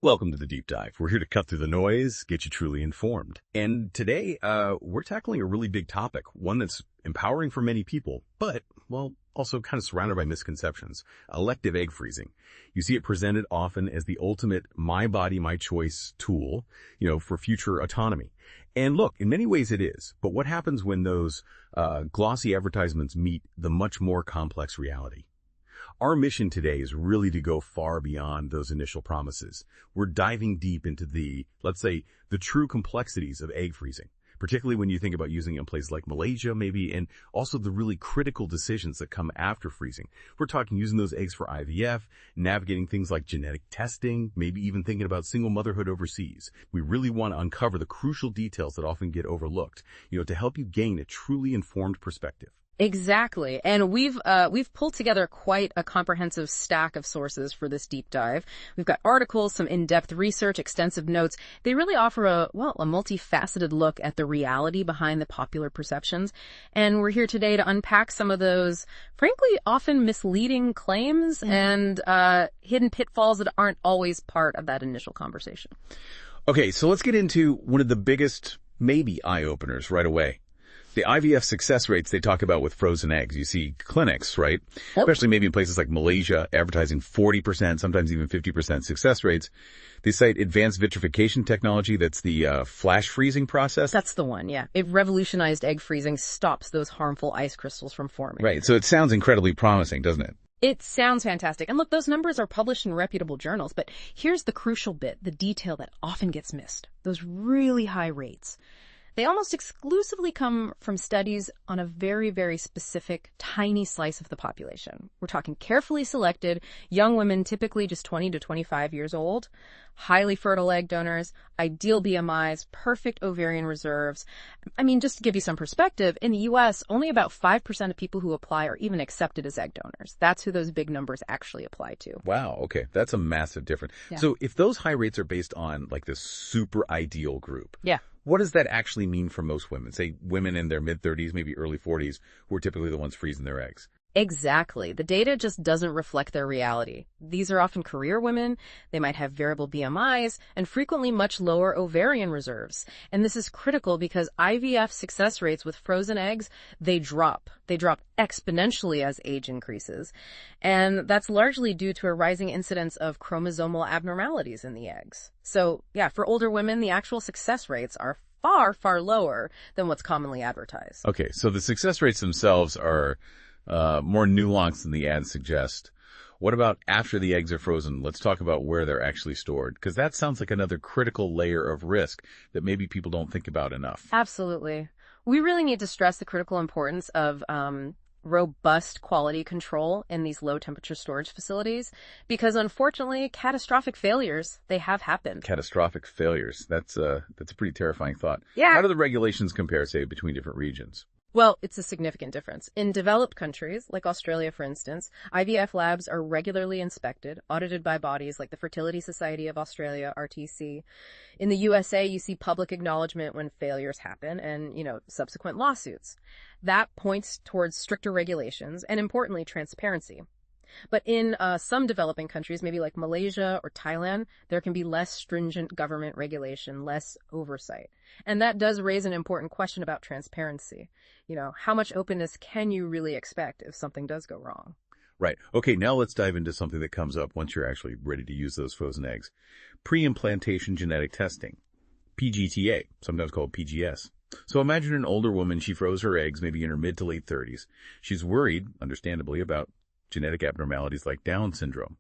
Welcome to the Deep Dive. We're here to cut through the noise, get you truly informed. And today, we're tackling a really big topic, one that's empowering for many people, but, well, also kind of surrounded by misconceptions. Elective egg freezing. You see it presented often as the ultimate my body, my choice tool, for future autonomy. And look, in many ways it is. But what happens when those glossy advertisements meet the much more complex reality? Our mission today is really to go far beyond those initial promises. We're diving deep into let's say, the true complexities of egg freezing, particularly when you think about using it in places like Malaysia, maybe, and also the really critical decisions that come after freezing. We're talking using those eggs for IVF, navigating things like genetic testing, maybe even thinking about single motherhood overseas. We really want to uncover the crucial details that often get overlooked, to help you gain a truly informed perspective. Exactly. And we've pulled together quite a comprehensive stack of sources for this deep dive. We've got articles, some in-depth research, extensive notes. They really offer a multifaceted look at the reality behind the popular perceptions. And we're here today to unpack some of those, frankly, often misleading claims and hidden pitfalls that aren't always part of that initial conversation. Okay, so let's get into one of the biggest, maybe, eye-openers right away. The IVF success rates they talk about with frozen eggs. You see clinics, right? Yep. Especially maybe in places like Malaysia, advertising 40%, sometimes even 50% success rates. They cite advanced vitrification technology. That's the flash freezing process. That's the one, yeah. It revolutionized egg freezing, stops those harmful ice crystals from forming. Right. So it sounds incredibly promising, doesn't it? It sounds fantastic. And look, those numbers are published in reputable journals, but here's the crucial bit, the detail that often gets missed. Those really high rates. They almost exclusively come from studies on a very, very specific, tiny slice of the population. We're talking carefully selected, young women, typically just 20 to 25 years old, highly fertile egg donors, ideal BMIs, perfect ovarian reserves. I mean, just to give you some perspective, in the U.S., only about 5% of people who apply are even accepted as egg donors. That's who those big numbers actually apply to. Wow. Okay. That's a massive difference. Yeah. So if those high rates are based on like this super ideal group, Yeah. what does that actually mean for most women? Say women in their mid-30s, maybe early 40s, who are typically the ones freezing their eggs. Exactly. The data just doesn't reflect their reality. These are often career women. They might have variable BMIs and frequently much lower ovarian reserves. And this is critical because IVF success rates with frozen eggs, they drop. They drop exponentially as age increases. And that's largely due to a rising incidence of chromosomal abnormalities in the eggs. So, yeah, for older women, the actual success rates are far, far lower than what's commonly advertised. Okay, so the success rates themselves are more nuanced than the ads suggest. What about after the eggs are frozen? Let's talk about where they're actually stored, because that sounds like another critical layer of risk that maybe people don't think about enough. Absolutely. We really need to stress the critical importance of robust quality control in these low temperature storage facilities, because unfortunately, catastrophic failures, they have happened. Catastrophic failures. That's a pretty terrifying thought. Yeah. How do the regulations compare, say, between different regions? Well, it's a significant difference. In developed countries, like Australia, for instance, IVF labs are regularly inspected, audited by bodies like the Fertility Society of Australia, RTC. In the USA, you see public acknowledgement when failures happen and, subsequent lawsuits. That points towards stricter regulations and, importantly, transparency. But in some developing countries, maybe like Malaysia or Thailand, there can be less stringent government regulation, less oversight. And that does raise an important question about transparency. How much openness can you really expect if something does go wrong? Right. Okay, now let's dive into something that comes up once you're actually ready to use those frozen eggs. Pre-implantation genetic testing. PGTA, sometimes called PGS. So imagine an older woman, she froze her eggs maybe in her mid to late 30s. She's worried, understandably, about genetic abnormalities like Down syndrome.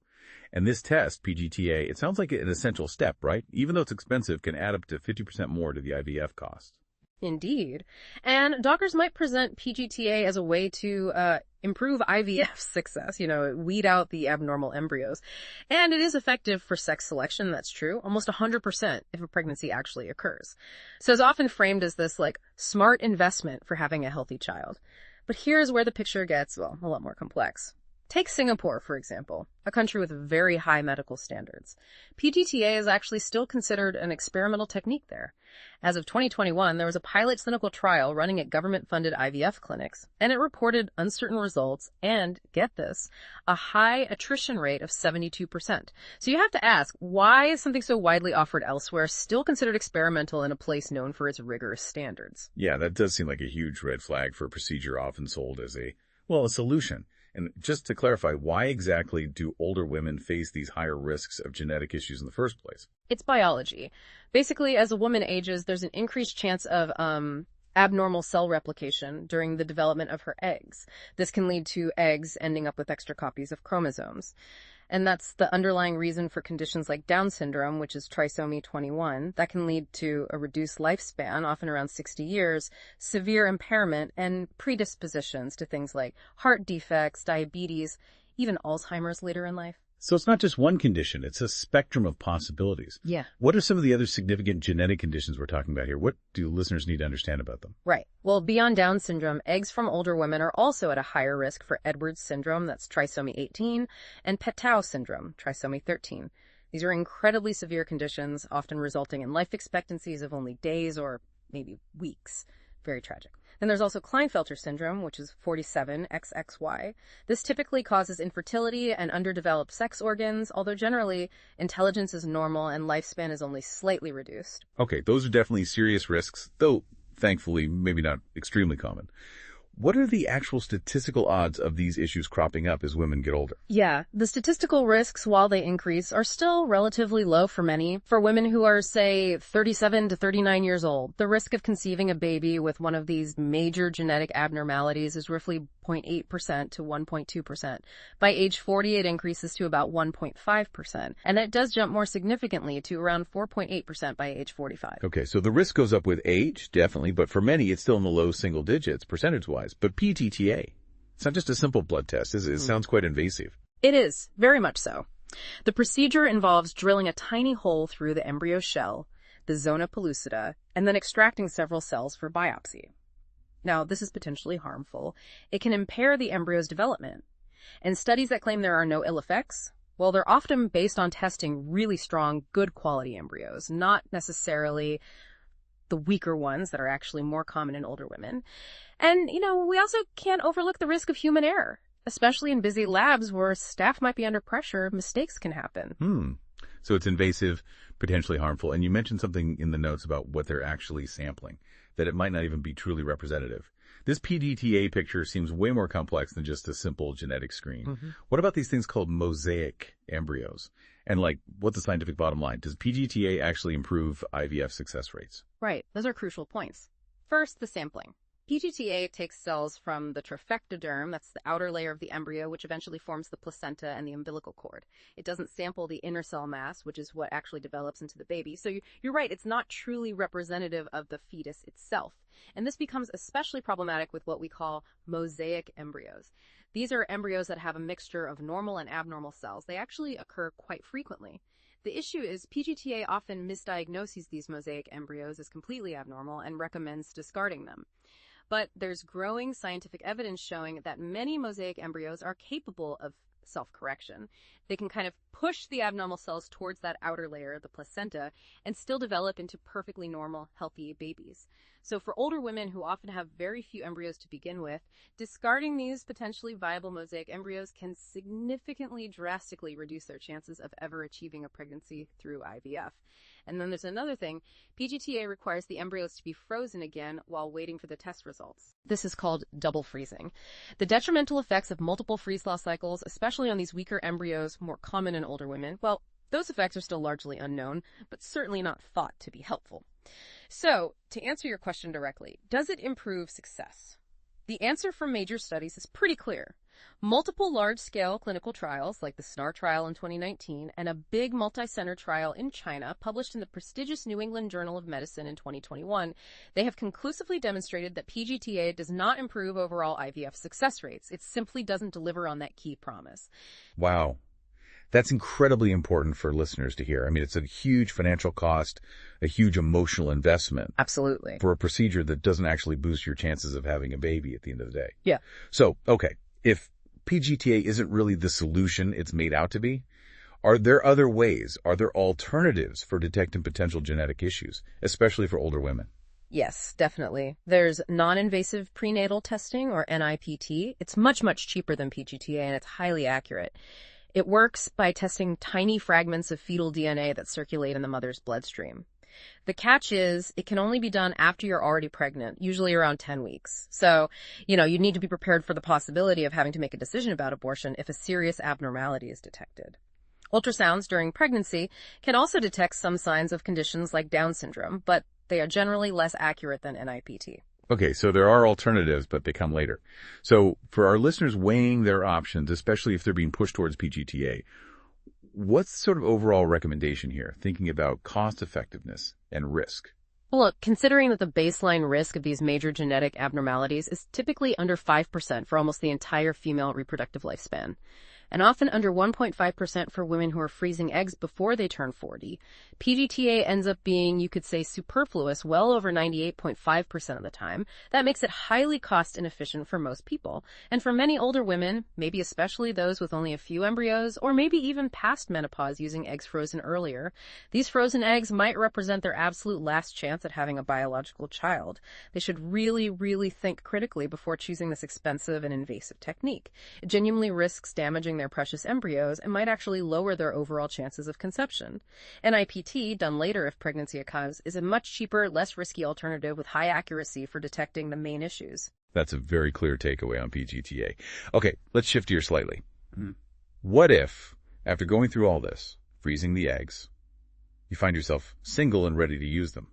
And this test, PGTA, it sounds like an essential step, right? Even though it's expensive, can add up to 50% more to the IVF cost. Indeed. And doctors might present PGTA as a way to improve IVF success, weed out the abnormal embryos. And it is effective for sex selection, that's true, almost 100% if a pregnancy actually occurs. So it's often framed as this, smart investment for having a healthy child. But here's where the picture gets, a lot more complex. Take Singapore, for example, a country with very high medical standards. PGTA is actually still considered an experimental technique there. As of 2021, there was a pilot clinical trial running at government-funded IVF clinics, and it reported uncertain results and, get this, a high attrition rate of 72%. So you have to ask, why is something so widely offered elsewhere still considered experimental in a place known for its rigorous standards? Yeah, that does seem like a huge red flag for a procedure often sold as a solution. And just to clarify, why exactly do older women face these higher risks of genetic issues in the first place? It's biology. Basically, as a woman ages, there's an increased chance of abnormal cell replication during the development of her eggs. This can lead to eggs ending up with extra copies of chromosomes. And that's the underlying reason for conditions like Down syndrome, which is trisomy 21. That can lead to a reduced lifespan, often around 60 years, severe impairment, and predispositions to things like heart defects, diabetes, even Alzheimer's later in life. So it's not just one condition, it's a spectrum of possibilities. Yeah. What are some of the other significant genetic conditions we're talking about here? What do listeners need to understand about them? Right. Well, beyond Down syndrome, eggs from older women are also at a higher risk for Edwards syndrome, that's trisomy 18, and Patau syndrome, trisomy 13. These are incredibly severe conditions, often resulting in life expectancies of only days or maybe weeks. Very tragic. Then there's also Klinefelter syndrome, which is 47XXY. This typically causes infertility and underdeveloped sex organs, although generally intelligence is normal and lifespan is only slightly reduced. Okay, those are definitely serious risks, though thankfully maybe not extremely common. What are the actual statistical odds of these issues cropping up as women get older? Yeah, the statistical risks, while they increase, are still relatively low for many. For women who are, say, 37 to 39 years old, the risk of conceiving a baby with one of these major genetic abnormalities is roughly 0.8% to 1.2%. By age 40, it increases to about 1.5%. And it does jump more significantly to around 4.8% by age 45. Okay, so the risk goes up with age, definitely, but for many, it's still in the low single digits, percentage-wise. But PGTA, it's not just a simple blood test, is it? It sounds quite invasive. It is, very much so. The procedure involves drilling a tiny hole through the embryo shell, the zona pellucida, and then extracting several cells for biopsy. Now, this is potentially harmful. It can impair the embryo's development. And studies that claim there are no ill effects, well, they're often based on testing really strong, good quality embryos, not necessarily the weaker ones that are actually more common in older women. And, we also can't overlook the risk of human error, especially in busy labs where staff might be under pressure. Mistakes can happen. So it's invasive, potentially harmful. And you mentioned something in the notes about what they're actually sampling, that it might not even be truly representative. This PGTA picture seems way more complex than just a simple genetic screen. What about these things called mosaic embryos? And what's the scientific bottom line? Does PGTA actually improve IVF success rates? Right. Those are crucial points. First, the sampling. PGTA takes cells from the trophectoderm, that's the outer layer of the embryo, which eventually forms the placenta and the umbilical cord. It doesn't sample the inner cell mass, which is what actually develops into the baby. So you're right, it's not truly representative of the fetus itself. And this becomes especially problematic with what we call mosaic embryos. These are embryos that have a mixture of normal and abnormal cells. They actually occur quite frequently. The issue is PGTA often misdiagnoses these mosaic embryos as completely abnormal and recommends discarding them. But there's growing scientific evidence showing that many mosaic embryos are capable of self-correction. They can kind of push the abnormal cells towards that outer layer, the placenta, and still develop into perfectly normal, healthy babies. So for older women who often have very few embryos to begin with, discarding these potentially viable mosaic embryos can significantly, drastically reduce their chances of ever achieving a pregnancy through IVF. And then there's another thing. PGTA requires the embryos to be frozen again while waiting for the test results. This is called double freezing. The detrimental effects of multiple freeze-thaw cycles, especially on these weaker embryos, more common in older women, well, those effects are still largely unknown, but certainly not thought to be helpful. So, to answer your question directly, does it improve success? The answer from major studies is pretty clear. Multiple large-scale clinical trials, like the SNAR trial in 2019, and a big multi-center trial in China, published in the prestigious New England Journal of Medicine in 2021, they have conclusively demonstrated that PGTA does not improve overall IVF success rates. It simply doesn't deliver on that key promise. Wow. That's incredibly important for listeners to hear. I mean, it's a huge financial cost, a huge emotional investment. Absolutely. For a procedure that doesn't actually boost your chances of having a baby at the end of the day. Yeah. So, okay, if PGTA isn't really the solution it's made out to be, Are there other ways? Are there alternatives for detecting potential genetic issues, especially for older women? Yes, definitely. There's non-invasive prenatal testing, or NIPT. It's much, much cheaper than PGTA, and it's highly accurate. It works by testing tiny fragments of fetal DNA that circulate in the mother's bloodstream. The catch is it can only be done after you're already pregnant, usually around 10 weeks. So, you need to be prepared for the possibility of having to make a decision about abortion if a serious abnormality is detected. Ultrasounds during pregnancy can also detect some signs of conditions like Down syndrome, but they are generally less accurate than NIPT. Okay, so there are alternatives, but they come later. So for our listeners weighing their options, especially if they're being pushed towards PGTA, what's sort of overall recommendation here, thinking about cost effectiveness and risk? Well, look, considering that the baseline risk of these major genetic abnormalities is typically under 5% for almost the entire female reproductive lifespan, and often under 1.5% for women who are freezing eggs before they turn 40, PGTA ends up being, you could say, superfluous well over 98.5% of the time. That makes it highly cost inefficient for most people. And for many older women, maybe especially those with only a few embryos, or maybe even past menopause using eggs frozen earlier, these frozen eggs might represent their absolute last chance at having a biological child. They should really, really think critically before choosing this expensive and invasive technique. It genuinely risks damaging their precious embryos and might actually lower their overall chances of conception. NIPT, done later if pregnancy occurs, is a much cheaper, less risky alternative with high accuracy for detecting the main issues. That's a very clear takeaway on PGTA. Okay, let's shift gears slightly. What if, after going through all this, freezing the eggs, you find yourself single and ready to use them?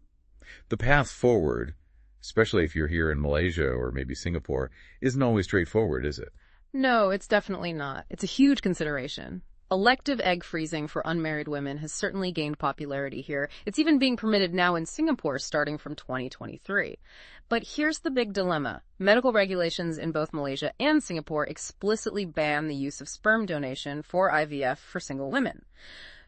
The path forward, especially if you're here in Malaysia or maybe Singapore, isn't always straightforward, is it? No, it's definitely not. It's a huge consideration. Elective egg freezing for unmarried women has certainly gained popularity here. It's even being permitted now in Singapore starting from 2023. But here's the big dilemma. Medical regulations in both Malaysia and Singapore explicitly ban the use of sperm donation for IVF for single women.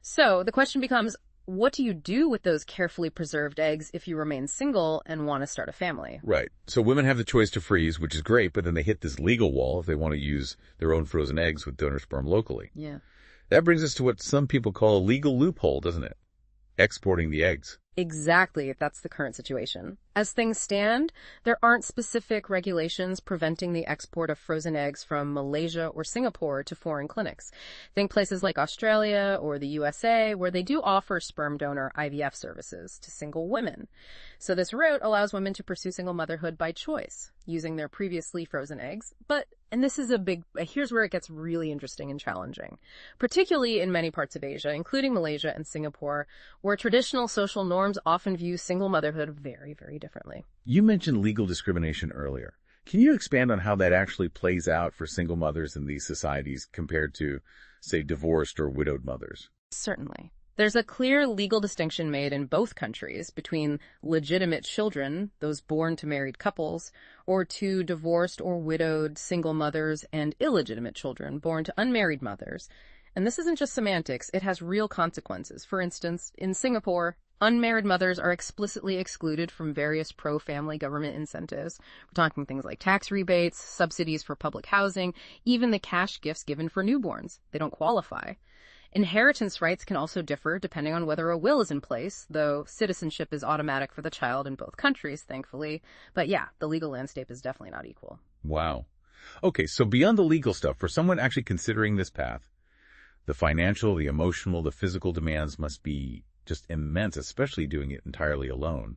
So the question becomes, what do you do with those carefully preserved eggs if you remain single and want to start a family? Right. So women have the choice to freeze, which is great, but then they hit this legal wall if they want to use their own frozen eggs with donor sperm locally. Yeah. That brings us to what some people call a legal loophole, doesn't it? Exporting the eggs. Exactly, that's the current situation. As things stand, there aren't specific regulations preventing the export of frozen eggs from Malaysia or Singapore to foreign clinics. Think places like Australia or the USA, where they do offer sperm donor IVF services to single women. So this route allows women to pursue single motherhood by choice, using their previously frozen eggs. And this is here's where it gets really interesting and challenging, particularly in many parts of Asia, including Malaysia and Singapore, where traditional social norms often view single motherhood very, very differently. You mentioned legal discrimination earlier. Can you expand on how that actually plays out for single mothers in these societies compared to, say, divorced or widowed mothers? Certainly. There's a clear legal distinction made in both countries between legitimate children, those born to married couples, or to divorced or widowed single mothers, and illegitimate children born to unmarried mothers. And this isn't just semantics, it has real consequences. For instance, in Singapore, unmarried mothers are explicitly excluded from various pro-family government incentives. We're talking things like tax rebates, subsidies for public housing, even the cash gifts given for newborns. They don't qualify. Inheritance rights can also differ depending on whether a will is in place, though citizenship is automatic for the child in both countries, thankfully. But yeah, the legal landscape is definitely not equal. Wow. Okay, so beyond the legal stuff, for someone actually considering this path, the financial, the emotional, the physical demands must be just immense, especially doing it entirely alone.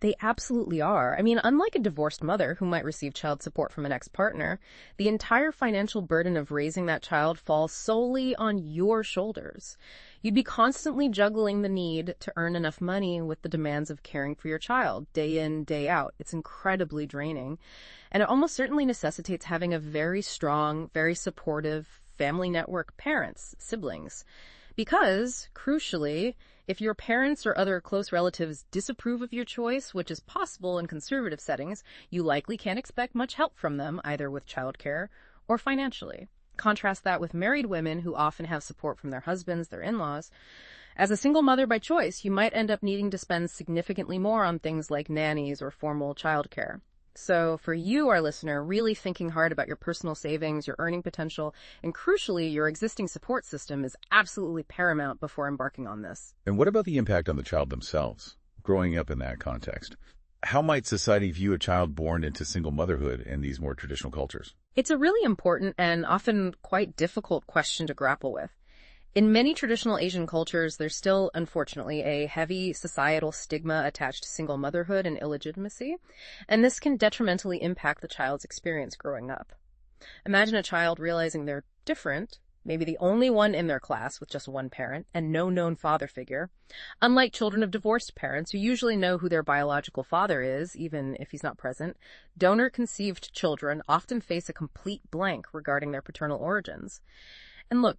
They absolutely are. I mean, unlike a divorced mother who might receive child support from an ex-partner, the entire financial burden of raising that child falls solely on your shoulders. You'd be constantly juggling the need to earn enough money with the demands of caring for your child, day in, day out. It's incredibly draining. And it almost certainly necessitates having a very strong, very supportive family network, parents, siblings. Because, crucially, if your parents or other close relatives disapprove of your choice, which is possible in conservative settings, you likely can't expect much help from them, either with childcare or financially. Contrast that with married women who often have support from their husbands, their in-laws. As a single mother by choice, you might end up needing to spend significantly more on things like nannies or formal childcare. So for you, our listener, really thinking hard about your personal savings, your earning potential, and crucially, your existing support system is absolutely paramount before embarking on this. And what about the impact on the child themselves, growing up in that context? How might society view a child born into single motherhood in these more traditional cultures? It's a really important and often quite difficult question to grapple with. In many traditional Asian cultures, there's still, unfortunately, a heavy societal stigma attached to single motherhood and illegitimacy, and this can detrimentally impact the child's experience growing up. Imagine a child realizing they're different, maybe the only one in their class with just one parent and no known father figure. Unlike children of divorced parents who usually know who their biological father is, even if he's not present, donor-conceived children often face a complete blank regarding their paternal origins. And look,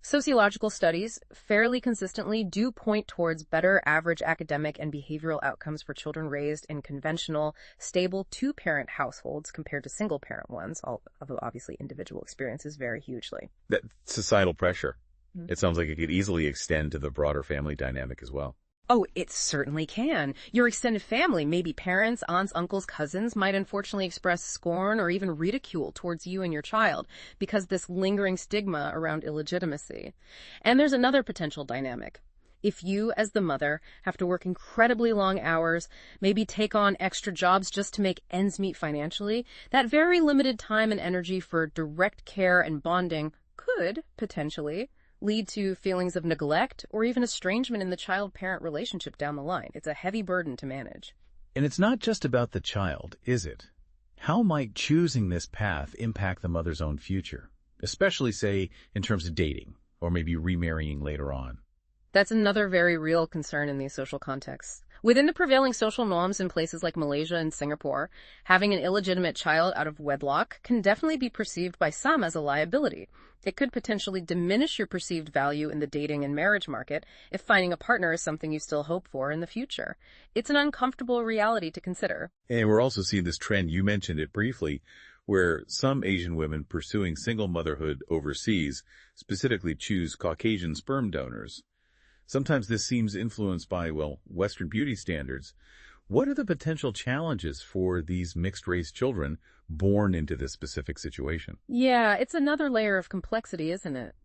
sociological studies fairly consistently do point towards better average academic and behavioral outcomes for children raised in conventional, stable two-parent households compared to single-parent ones, although obviously individual experiences vary hugely. That societal pressure. It sounds like it could easily extend to the broader family dynamic as well. Oh, it certainly can. Your extended family, maybe parents, aunts, uncles, cousins, might unfortunately express scorn or even ridicule towards you and your child because this lingering stigma around illegitimacy. And there's another potential dynamic. If you, as the mother, have to work incredibly long hours, maybe take on extra jobs just to make ends meet financially, that very limited time and energy for direct care and bonding could, potentially, lead to feelings of neglect or even estrangement in the child-parent relationship down the line. It's a heavy burden to manage. And it's not just about the child, is it? How might choosing this path impact the mother's own future, especially, say, in terms of dating or maybe remarrying later on? That's another very real concern in these social contexts. Within the prevailing social norms in places like Malaysia and Singapore, having an illegitimate child out of wedlock can definitely be perceived by some as a liability. It could potentially diminish your perceived value in the dating and marriage market if finding a partner is something you still hope for in the future. It's an uncomfortable reality to consider. And we're also seeing this trend, you mentioned it briefly, where some Asian women pursuing single motherhood overseas specifically choose Caucasian sperm donors. Sometimes this seems influenced by, Western beauty standards. What are the potential challenges for these mixed-race children born into this specific situation? Yeah, it's another layer of complexity, isn't it?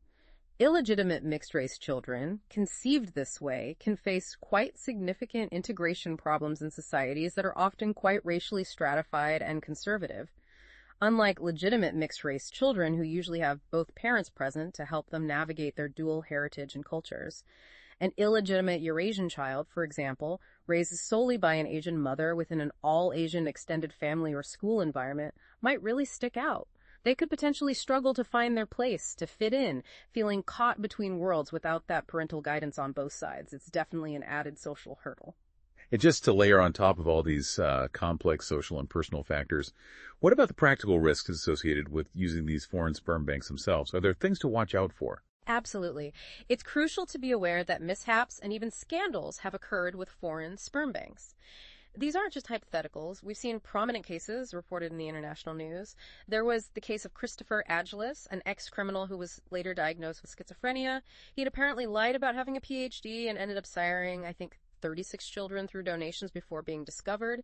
Illegitimate mixed-race children, conceived this way, can face quite significant integration problems in societies that are often quite racially stratified and conservative. Unlike legitimate mixed-race children who usually have both parents present to help them navigate their dual heritage and cultures. An illegitimate Eurasian child, for example, raised solely by an Asian mother within an all-Asian extended family or school environment, might really stick out. They could potentially struggle to find their place, to fit in, feeling caught between worlds without that parental guidance on both sides. It's definitely an added social hurdle. And just to layer on top of all these complex social and personal factors, what about the practical risks associated with using these foreign sperm banks themselves? Are there things to watch out for? Absolutely. It's crucial to be aware that mishaps and even scandals have occurred with foreign sperm banks. These aren't just hypotheticals. We've seen prominent cases reported in the international news. There was the case of Christopher Agilis, an ex-criminal who was later diagnosed with schizophrenia. He had apparently lied about having a PhD and ended up siring, I think, 36 children through donations before being discovered.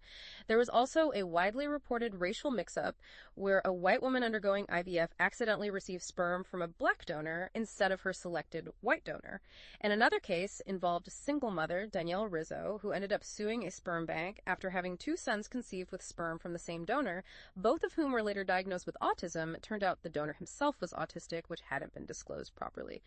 There was also a widely reported racial mix-up where a white woman undergoing IVF accidentally received sperm from a black donor instead of her selected white donor. And another case involved a single mother, Danielle Rizzo, who ended up suing a sperm bank after having two sons conceived with sperm from the same donor, both of whom were later diagnosed with autism. It turned out the donor himself was autistic, which hadn't been disclosed properly.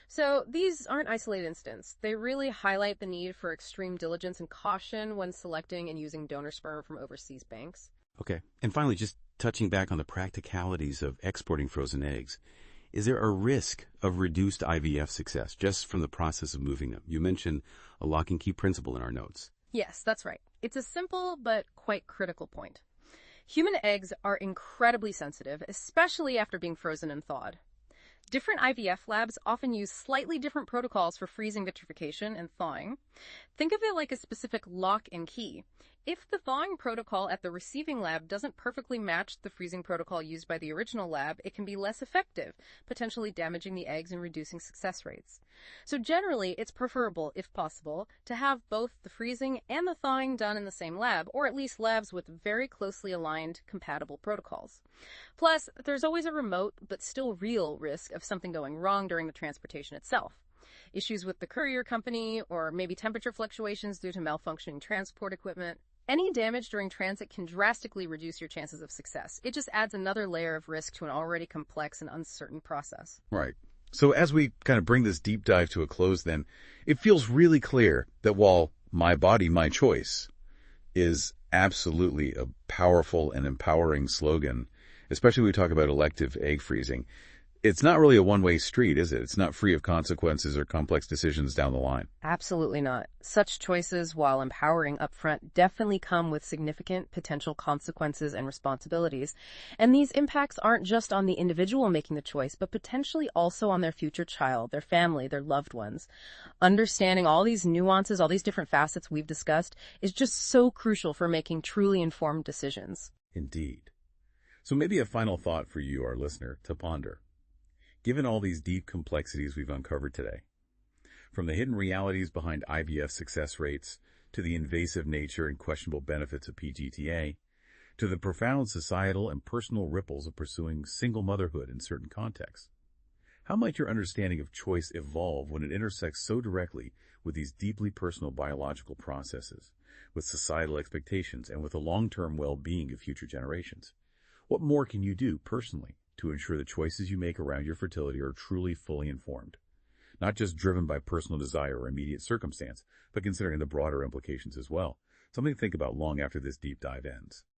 So these aren't isolated incidents. They really highlight the need for extreme diligence and caution when selecting and using donor sperm from overseas banks. Okay. And finally, just touching back on the practicalities of exporting frozen eggs, is there a risk of reduced IVF success just from the process of moving them? You mentioned a lock and key principle in our notes. Yes, that's right. It's a simple but quite critical point. Human eggs are incredibly sensitive, especially after being frozen and thawed. Different IVF labs often use slightly different protocols for freezing vitrification and thawing. Think of it like a specific lock and key. If the thawing protocol at the receiving lab doesn't perfectly match the freezing protocol used by the original lab, it can be less effective, potentially damaging the eggs and reducing success rates. So generally, it's preferable, if possible, to have both the freezing and the thawing done in the same lab, or at least labs with very closely aligned, compatible protocols. Plus, there's always a remote but still real risk of something going wrong during the transportation itself. Issues with the courier company, or maybe temperature fluctuations due to malfunctioning transport equipment. Any damage during transit can drastically reduce your chances of success. It just adds another layer of risk to an already complex and uncertain process. Right. So as we kind of bring this deep dive to a close then, it feels really clear that while my body, my choice is absolutely a powerful and empowering slogan, especially when we talk about elective egg freezing, it's not really a one-way street, is it? It's not free of consequences or complex decisions down the line. Absolutely not. Such choices, while empowering upfront, definitely come with significant potential consequences and responsibilities. And these impacts aren't just on the individual making the choice, but potentially also on their future child, their family, their loved ones. Understanding all these nuances, all these different facets we've discussed, is just so crucial for making truly informed decisions. Indeed. So maybe a final thought for you, our listener, to ponder. Given all these deep complexities we've uncovered today, from the hidden realities behind IVF success rates, to the invasive nature and questionable benefits of PGTA, to the profound societal and personal ripples of pursuing single motherhood in certain contexts, how might your understanding of choice evolve when it intersects so directly with these deeply personal biological processes, with societal expectations, and with the long-term well-being of future generations? What more can you do personally to ensure the choices you make around your fertility are truly fully informed, not just driven by personal desire or immediate circumstance, but considering the broader implications as well? Something to think about long after this deep dive ends.